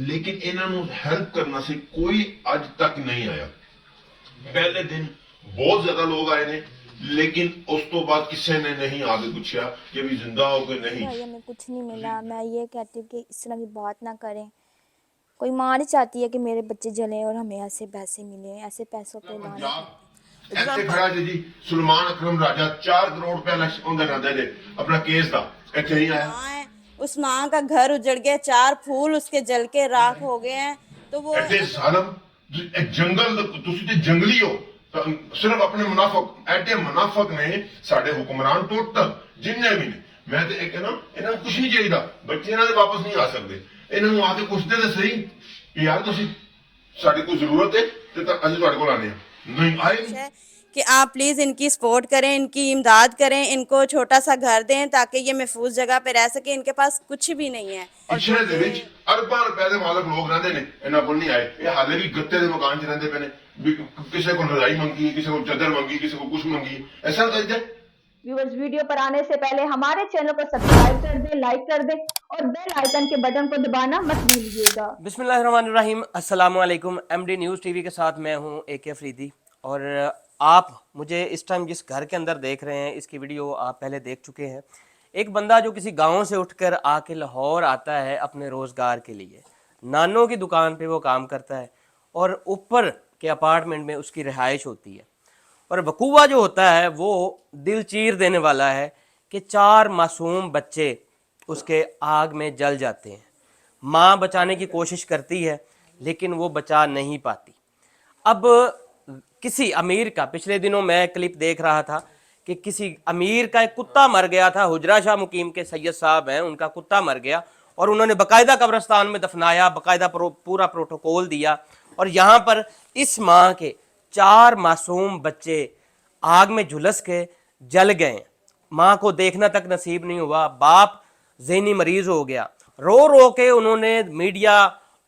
लेकिन इन्होंने हेल्प करना से कोई अज तक नहीं आया। पहले दिन बहुत ज्यादा लोग आए ने, लेकिन उस तो बाद किसी ने नहीं आगे पूछा कि अभी जिंदा हो कि नहीं। भाई हमें कुछ नहीं मिला। मैं ये कहती हूँ कि इस तरह की बात ना करें। कोई माँ नहीं चाहती है कि मेरे बच्चे जलें और हमें ऐसे पैसे मिले। ऐसे पैसों पे लानत होती है। ਇੱਥੇ ਖੜਾ ਜੀ ਸੁਲਮਾਨ ਅਕਰਮ ਰਾਜਾ 4 ਕਰੋੜ ਰੁਪਏ ਇਲੈਕਸ਼ਨ ਉਹਦਾ ਨਾਦੇ ਨੇ ਆਪਣਾ ਕੇਸ ਦਾ ਇੱਥੇ ਨਹੀਂ ਆਇਆ। उस माँ का घर उजड़ गया, 4 फूल उसके जल के राख हो गए हैं। तो वो ਐਡੇ ਜ਼ਾਲਮ ਜੰਗਲ ਤੁਸੀਂ ਤੇ ਜੰਗਲੀ ਹੋ ਤਾਂ ਸਿਰਫ ਆਪਣੇ ਮੁਨਾਫਕ ਐਡੇ ਮੁਨਾਫਕ ਨੇ ਸਾਡੇ ਹੁਕਮਰਾਨ ਟੋਟਲ ਜਿੰਨੇ ਵੀ ਨੇ। ਮੈਂ ਤੇ ਇਹ ਕਹਿੰਦਾ ਇਹਨਾਂ ਨੂੰ ਕੁਝ ਨਹੀਂ ਚਾਹੀਦਾ, ਬੱਚੇ ਇਹਨਾਂ ਦੇ ਵਾਪਸ ਨਹੀਂ ਆ ਸਕਦੇ। ਇਹਨਾਂ ਨੂੰ ਆ ਕੇ ਪੁੱਛਦੇ ਤੇ ਸਹੀ ਕਿ ਯਾਰ ਤੁਸੀਂ ਸਾਡੀ ਕੋਈ ਜ਼ਰੂਰਤ ਹੈ ਤੇ ਤਾਂ ਅਸੀਂ ਤੁਹਾਡੇ ਕੋਲ ਆਨੇ ਆ। नहीं आए कि आप प्लीज इनकी सपोर्ट करें, इनकी इमदाद करें, इनको छोटा सा घर दें ताकि ये महफूज जगह पे रह सके। इनके पास कुछ भी नहीं है। ਪਿਛਲੇ ਦੇ ਵਿੱਚ ਅਰਬਾਂ ਰੁਪਏ ਦੇ ਮਾਲਕ ਲੋਕ ਰਹਿੰਦੇ ਨੇ, ਇਹਨਾਂ ਕੋਲ ਨਹੀਂ ਆਏ। ਇਹ ਹਾਲੇ ਵੀ ਗੱਤੇ ਦੇ ਮਕਾਨ 'ਚ ਰਹਿੰਦੇ ਪਏ ਨੇ। ਵੀ ਕਿਸੇ ਕੋਲ ਰਜ਼ਾਈ ਮੰਗੀ, ਕਿਸੇ ਕੋਲ ਚਾਦਰ ਮੰਗੀ, ਕਿਸੇ ਕੋਲ ਕੁਝ ਮੰਗੀ। ऐसा करिए। व्यूअर्स, वीडियो पर आने से पहले हमारे चैनल को सब्सक्राइब कर दें, लाइक कर दें और बेल आइकन के बटन को दबाना मत भूलिएगा। बिस्मिल्लाहिर्रहमानिर्रहीम। अस्सलाम वालेकुम। एमडी न्यूज़ टीवी के साथ मैं हूं AK अफरीदी। और आप मुझे इस टाइम जिस घर के अंदर देख रहे हैं, इसकी वीडियो आप पहले देख चुके हैं। एक बंदा जो किसी गांव से उठकर आके लाहौर आता है अपने रोज़गार के लिए, नानों की दुकान पे वो काम करता है और ऊपर के अपार्टमेंट में उसकी रिहाइश होती है। और वकूवा जो होता है वो दिल चीर देने वाला है कि 4 मासूम बच्चे उसके आग में जल जाते हैं। माँ बचाने की कोशिश करती है लेकिन वो बचा नहीं पाती। अब किसी अमीर का, पिछले दिनों मैं क्लिप देख रहा था कि किसी अमीर का एक कुत्ता मर गया था। हुजरा शाह मुकीम के सैयद साहब हैं, उनका कुत्ता मर गया और उन्होंने बाकायदा कब्रिस्तान में दफनाया, बाकायदा पूरा प्रोटोकॉल दिया। और यहाँ पर इस माँ के 4 मासूम बच्चे आग में झुलस के जल गए। माँ को देखना तक नसीब नहीं हुआ। बाप ज़हनी मरीज हो गया। रो रो के उन्होंने मीडिया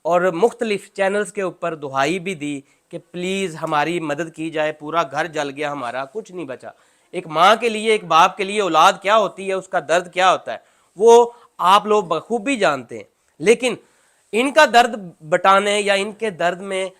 और मुख्तलिफ चैनल्स के ऊपर दुहाई भी दी कि प्लीज़ हमारी मदद की जाए, पूरा घर जल गया, हमारा कुछ नहीं बचा। एक माँ के लिए, एक बाप के लिए औलाद क्या होती है, उसका दर्द क्या होता है, वो आप लोग बखूबी जानते हैं। लेकिन इनका दर्द बटाने या इनके दर्द में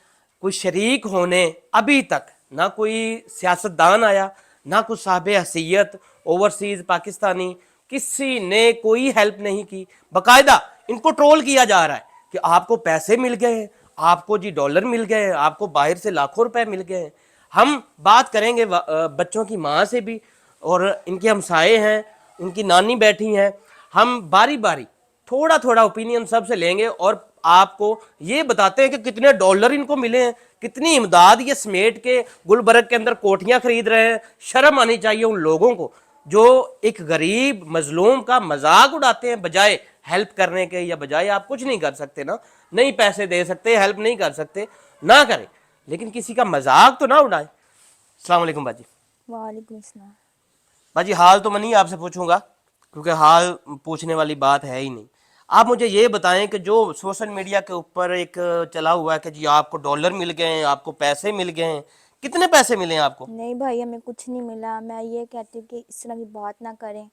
कोई शरीक होने अभी तक ना कोई सियासतदान आया, ना कोई साहब हैसियत ओवरसीज़ पाकिस्तानी, किसी ने कोई हेल्प नहीं की। बाकायदा इनको ट्रोल किया जा रहा है कि आपको पैसे मिल गए हैं, आपको जी डॉलर मिल गए हैं, आपको बाहर से लाखों रुपए मिल गए हैं। हम बात करेंगे बच्चों की माँ से भी, और इनके हमसाए हैं, उनकी नानी बैठी हैं। हम बारी बारी थोड़ा थोड़ा ओपिनियन सबसे लेंगे और आपको ये बताते हैं कि कितने डॉलर इनको मिले हैं, कितनी इमदाद ये समेट के गुलबर्ग के अंदर कोठियाँ खरीद रहे हैं। शर्म आनी चाहिए उन लोगों को जो एक गरीब मजलूम का मजाक उड़ाते हैं बजाय हेल्प करने के। या बजाय आप कुछ नहीं कर सकते ना, नहीं पैसे दे सकते, हेल्प नहीं कर सकते, ना करें, लेकिन किसी का मजाक तो ना उड़ाएं। अस्सलाम वालेकुम बाजी। वालेकुम अस्सलाम। बाजी हाल तो मैं नहीं आपसे पूछूंगा क्योंकि हाल पूछने वाली बात है ही नहीं। आप मुझे ये बताएं कि जो सोशल मीडिया के ऊपर एक चला हुआ है कि जी आपको डॉलर मिल गए हैं, आपको पैसे मिल गए हैं, कितने पैसे मिले हैं आपको? नहीं भाई हमें कुछ नहीं मिला। मैं ये कहती हूँ कि इस तरह की बात ना करें।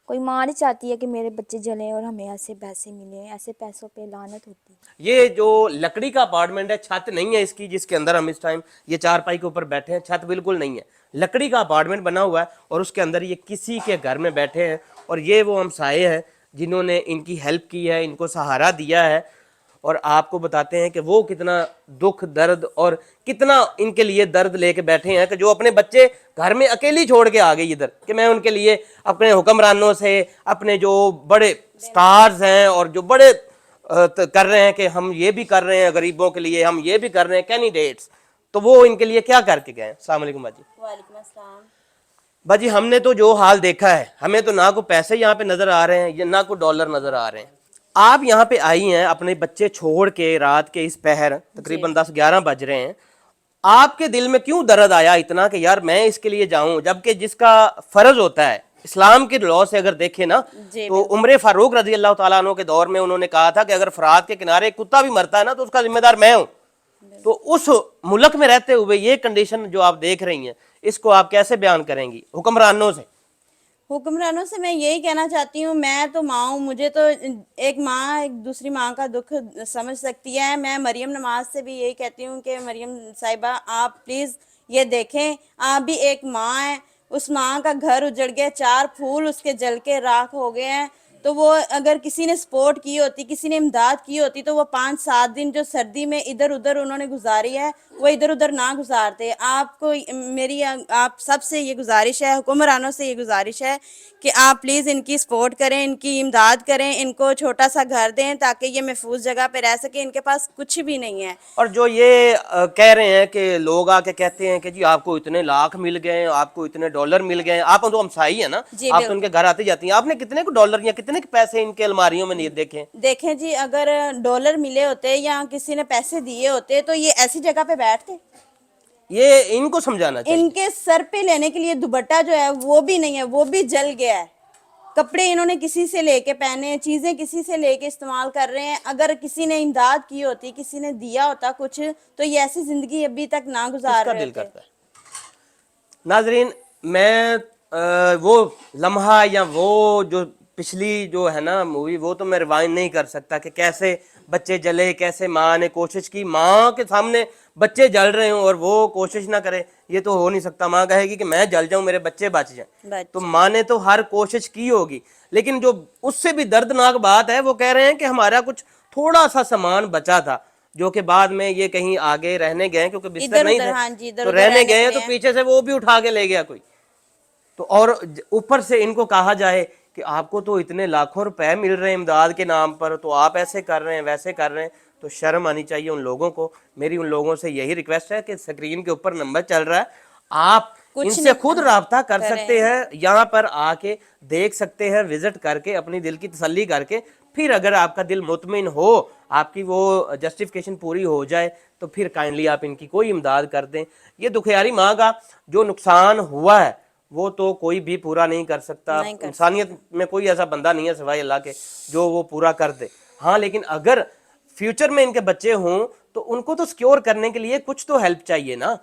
कोई माँ नहीं चाहती है कि मेरे बच्चे जलें और हमें ऐसे पैसे मिले। ऐसे पैसों पे लानत होती है। ये जो लकड़ी का अपार्टमेंट है, छत नहीं है इसकी जिसके अंदर हम इस टाइम ये चारपाई के ऊपर बैठे हैं, छत बिल्कुल नहीं है, लकड़ी का अपार्टमेंट बना हुआ है और उसके अंदर ये किसी के घर में बैठे हैं। और ये वो हमसाए हैं जिन्होंने इनकी हेल्प की है, इनको सहारा दिया है। और आपको बताते हैं कि वो कितना दुख दर्द और कितना इनके लिए दर्द लेके बैठे हैं कि जो अपने बच्चे घर में अकेली छोड़ के आ गई इधर कि मैं उनके लिए अपने हुक्मरानों से, अपने जो बड़े स्टार्स हैं और जो बड़े कर रहे हैं कि हम ये भी कर रहे हैं गरीबों के लिए, हम ये भी कर रहे हैं कैंडिडेट्स, तो वो इनके लिए क्या करके गए। अस्सलाम वालेकुम बाजी। वालेकुम अस्सलाम। बाजी हमने तो जो हाल देखा है, हमें तो ना कोई पैसे यहाँ पे नजर आ रहे हैं या ना कोई डॉलर नजर आ रहे हैं। आप यहाँ पे आई हैं अपने बच्चे छोड़ के, रात के इस पहर तकरीबन 10-11 बज रहे हैं, आपके दिल में क्यों दर्द आया इतना कि यार मैं इसके लिए जाऊं, जबकि जिसका फर्ज होता है इस्लाम के लॉ से अगर देखें ना तो उमर फारूक रजी अल्लाह ताला अन्हु के दौर में उन्होंने कहा था कि अगर फरात के किनारे एक कुत्ता भी मरता है ना तो उसका जिम्मेदार मैं हूं। तो उस मुल्क में रहते हुए ये कंडीशन जो आप देख रही हैं, इसको आप कैसे बयान करेंगी हुक्मरानों से? हुक्मरानों से मैं यही कहना चाहती हूँ, मैं तो माँ हूँ, मुझे तो एक माँ एक दूसरी माँ का दुख समझ सकती है। मैं मरियम नमाज से भी यही कहती हूँ कि मरियम साहिबा आप प्लीज़ ये देखें, आप भी एक माँ हैं। उस माँ का घर उजड़ गया, 4 फूल उसके जल के राख हो गए हैं। तो वो अगर किसी ने सपोर्ट की होती, किसी ने इमदाद की होती, तो वो 5-7 दिन जो सर्दी में इधर उधर उन्होंने गुजारी है वो इधर उधर ना गुजारते। आपको मेरी आप सबसे ये गुजारिश है, हुक्मरानों से ये गुजारिश है कि आप प्लीज़ इनकी सपोर्ट करें, इनकी इमदाद करें, इनको छोटा सा घर दें ताकि ये महफूज जगह पे रह सके। इनके पास कुछ भी नहीं है। और जो ये कह रहे हैं कि लोग आके कहते हैं कि जी आपको इतने लाख मिल गए, आपको इतने डॉलर मिल गए, आप तो हमसाई है ना, जी, आप तो उनके घर आती जाती हैं, आपने कितने को डॉलर या कितने के पैसे इनके अलमारियों में नहीं देखे? देखें जी, अगर डॉलर मिले होते या किसी ने पैसे दिए होते तो ये ऐसी जगह पे बैठते। ये इनको समझाना चाहिए। इनके सर पे लेने के लिए दुपट्टा जो है वो भी नहीं है, वो भी जल गया है। कपड़े इन्होंने किसी से लेके पहने, चीजें किसी से लेके इस्तेमाल कर रहे हैं। अगर किसी ने इमदाद की होती, किसी ने दिया होता कुछ, तो ये ऐसी जिंदगी अभी तक ना गुजार इसका रहे दिल होते। करता है। नाजरीन, मैं वो लम्हा या वो जो पिछली जो है ना मूवी, वो तो मैं रिवाइंड नहीं कर सकता कि कैसे बच्चे जले, कैसे माँ ने कोशिश की, माँ के सामने बच्चे जल रहे हों और वो कोशिश ना करे, ये तो हो नहीं सकता। माँ कहेगी कि मैं जल जाऊं, मेरे बच्चे बच जाएं। तो माँ ने तो हर कोशिश की होगी, लेकिन जो उससे भी दर्दनाक बात है, वो कह रहे हैं कि हमारा कुछ थोड़ा सा सामान बचा था, जो कि बाद में ये कहीं आगे रहने गए क्योंकि बिस्तर नहीं थे, हाँ जी, इधर तो उधर रहने रहने गए के तो लिए। पीछे से वो भी उठा के ले गया कोई। तो और ऊपर से इनको कहा जाए कि आपको तो इतने लाखों रुपए मिल रहे हैं इमदाद के नाम पर, तो आप ऐसे कर रहे हैं, वैसे कर रहे हैं, तो शर्म आनी चाहिए उन लोगों को। मेरी उन लोगों से यही रिक्वेस्ट है कि स्क्रीन के ऊपर नंबर चल रहा है, आप इनसे खुद राब्ता कर सकते हैं, यहाँ पर आके देख सकते हैं, विजिट करके अपनी दिल की तसल्ली करके, फिर अगर आपका दिल मुतमिन हो, आपकी वो जस्टिफिकेशन पूरी हो जाए, तो फिर काइंडली आप इनकी कोई इमदाद कर दें। ये दुखियारी माँ का जो नुकसान हुआ है वो तो कोई भी पूरा नहीं कर सकता। इंसानियत में कोई ऐसा बंदा नहीं है सिवाय अल्लाह के जो वो पूरा कर दे। हाँ, लेकिन अगर फ्यूचर में इनके बच्चे हों तो उनको तो सिक्योर करने के लिए कुछ तो हेल्प चाहिए ना।